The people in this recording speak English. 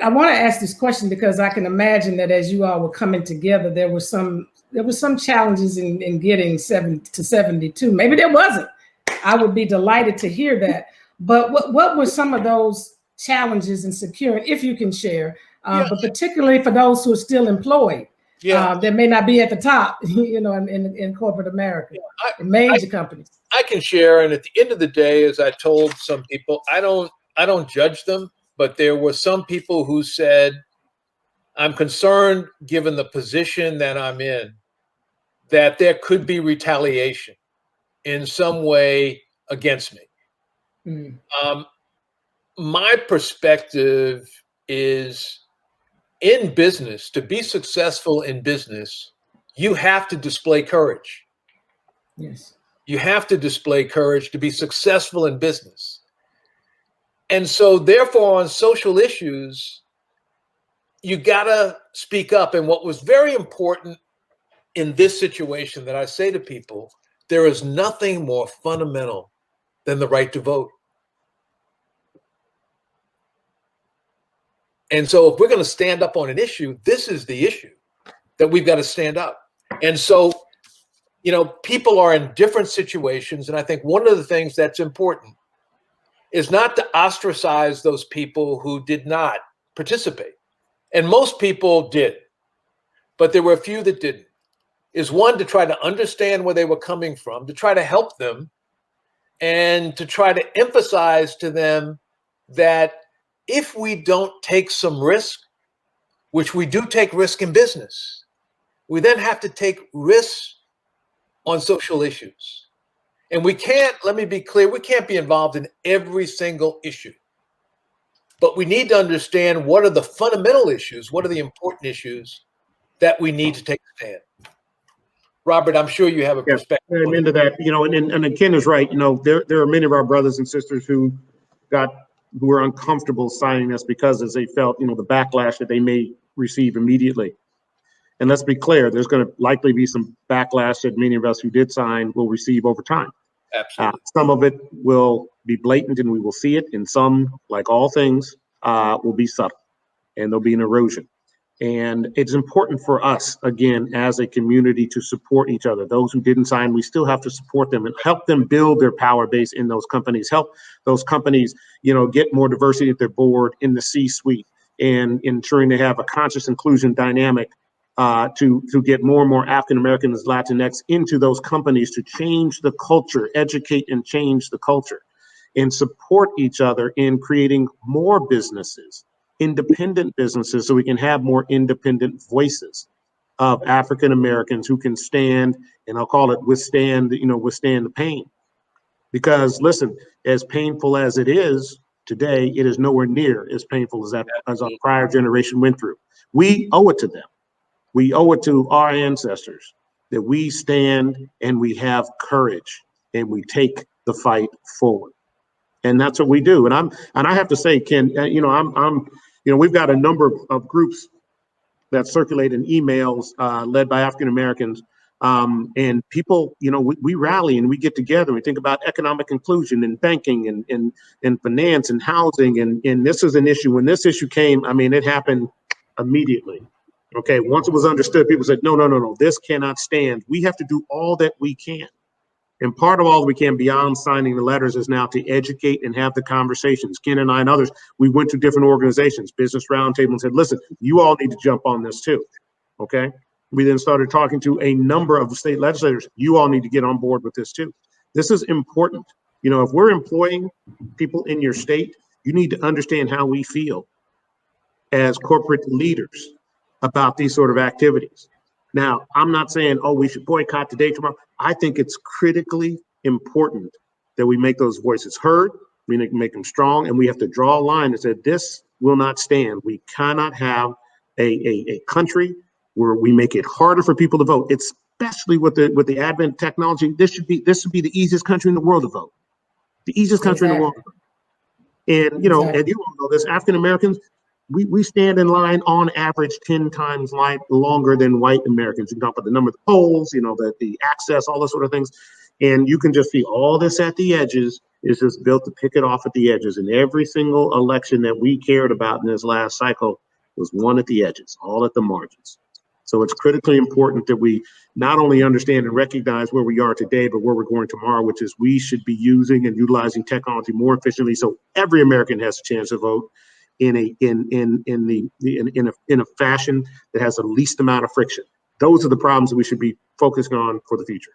I want to ask this question because I can imagine that as you all were coming together, there were some challenges in getting 7 to 72. Maybe there wasn't. I would be delighted to hear that. But what were some of those challenges in securing, if you can share, but particularly for those who are still employed, that may not be at the top, in corporate America, in major companies. I can share, and at the end of the day, as I told some people, I don't judge them, but there were some people who said, I'm concerned, given the position that I'm in, that there could be retaliation in some way against me. My perspective is, in business, to be successful in business, you have to display courage. Yes. You have to display courage to be successful in business. And so therefore, on social issues, you gotta speak up. And what was very important in this situation that I say to people, there is nothing more fundamental than the right to vote. And so if we're going to stand up on an issue, this is the issue that we've got to stand up. And so, people are in different situations. And I think one of the things that's important is not to ostracize those people who did not participate. And most people did, but there were a few that didn't. Is one, to try to understand where they were coming from, to try to help them, and to try to emphasize to them that if we don't take some risk, which we do take risk in business, we then have to take risks on social issues. And we can't, let me be clear, we can't be involved in every single issue. But we need to understand what are the fundamental issues, what are the important issues that we need to take a stand. Robert, I'm sure you have a perspective. I'm into that, and Ken is right. There are many of our brothers and sisters who were uncomfortable signing this because as they felt, the backlash that they may receive immediately. And let's be clear, there's going to likely be some backlash that many of us who did sign will receive over time. Absolutely. Some of it will be blatant and we will see it, and some, like all things, will be subtle and there'll be an erosion. And it's important for us, again, as a community to support each other. Those who didn't sign, we still have to support them and help them build their power base in those companies, help those companies, get more diversity at their board, in the C-suite, and ensuring they have a conscious inclusion dynamic to get more and more African Americans, Latinx into those companies to change the culture, educate and change the culture, and support each other in creating more businesses, independent businesses, so we can have more independent voices of African Americans who can stand, and I'll call it withstand the pain. Because listen, as painful as it is today, it is nowhere near as painful as our prior generation went through. We owe it to them. We owe it to our ancestors that we stand and we have courage and we take the fight forward. And that's what we do. And I have to say, Ken, we've got a number of groups that circulate in emails led by African Americans, and people, we rally and we get together and we think about economic inclusion and banking and finance and housing. And this is an issue. When this issue came, it happened immediately. Okay, once it was understood, people said, no, this cannot stand. We have to do all that we can. And part of all that we can beyond signing the letters is now to educate and have the conversations. Ken and I and others, we went to different organizations, Business Roundtable, and said, listen, you all need to jump on this too, okay? We then started talking to a number of state legislators. You all need to get on board with this too. This is important. If we're employing people in your state, you need to understand how we feel as corporate leaders about these sort of activities. Now, I'm not saying, we should boycott today, tomorrow. I think it's critically important that we make those voices heard, we make them strong, and we have to draw a line that said, this will not stand. We cannot have a country where we make it harder for people to vote, especially with the advent of technology. This should be the easiest country in the world to vote. The easiest country in the world. And, and you all know this, African Americans, we stand in line on average 10 times longer than white Americans. You can talk about the number of the polls, the access, all those sort of things. And you can just see all this at the edges is just built to pick it off at the edges. And every single election that we cared about in this last cycle was one at the edges, all at the margins. So it's critically important that we not only understand and recognize where we are today, but where we're going tomorrow, which is we should be using and utilizing technology more efficiently so every American has a chance to vote in a fashion that has the least amount of friction. Those are the problems that we should be focusing on for the future.